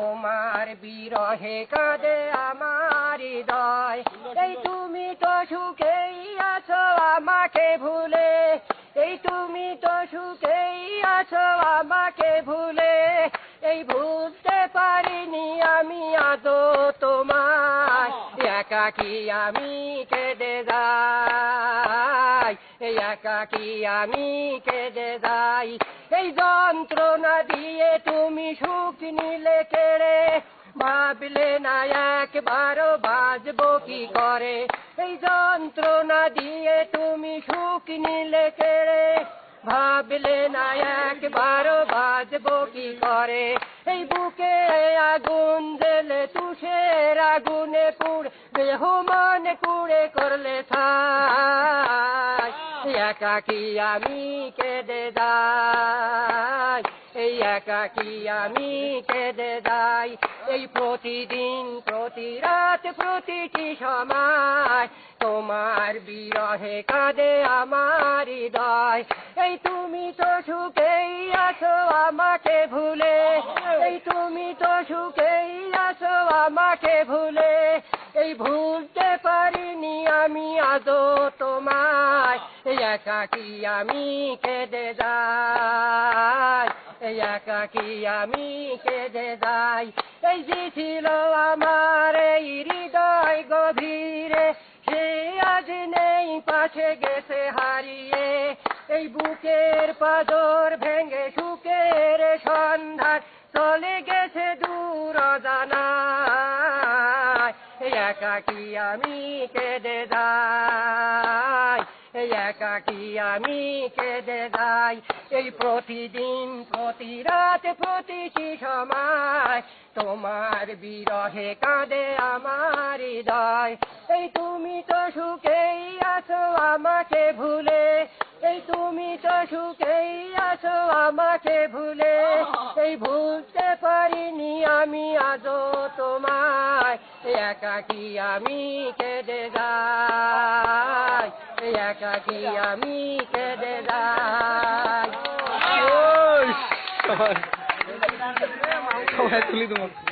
তোমার বিরহে কাঁদে আমার হৃদয় এই তুমি তো সুখেই আছো আমাকে ভুলে এই তুমি তো সুখেই আছো আমাকে ভুলে এই ভুলতে পারিনি আমি আদৌ তোমায় একাকী আমি কেঁদে যাই এই একাকী আমি কেঁদে যাই এই যন্ত্রণা দিয়ে তুমি সুখ নিলে কেড়ে ভাবলে না একবারও বাঁচবো কি করে এই যন্ত্রণা দিয়ে তুমি সুখ নিলে কেড়ে ভাবলে না একবারও বাঁচবো কি করে এই বুকে আগুন জ্বেলে তুষের আগুনে পুড়ে দেহ মন কুড়ে করলে ছাই একাকী আমি কেঁদে যাই এই একাকী আমি কেঁদে যাই এই প্রতিদিন প্রতি রাত প্রতিটি সময় তোমার বিরহে কাঁদে আমার হৃদয় এই তুমি তো সুখেই আছো আমাকে ভুলে এই তুমি তো সুখেই আছো আমাকে ভুলে এই ভুলতে পারিনি আমি আদৌ তোমায় এই একাকী আমি কেঁদে যাই এই একাকী আমি কেঁদে যাই এই যে ছিল আমার এই হৃদয় গভীরে সে আজ নেই পাশে গেছে হারিয়ে এই বুকের পাঁজর ভেঙে সুখের সন্ধান চলে গেছে দূর অজানায় এই একাকী আমি কেঁদে যাই এই একাকী আমি কেঁদে যাই এই প্রতিদিন প্রতি রাত প্রতিটি সময় তোমার বিরহে কাঁদে আমার হৃদয় এই তুমি তো সুখেই আছো আমাকে ভুলে এই তুমি তো সুখেই আছো আমাকে ভুলে এই ভুলতে পারিনি আমি আজও তোমায় একাকী আমি কেঁদে যাই একাকী আমি কেঁদে যাই সবাই তুলি তোমার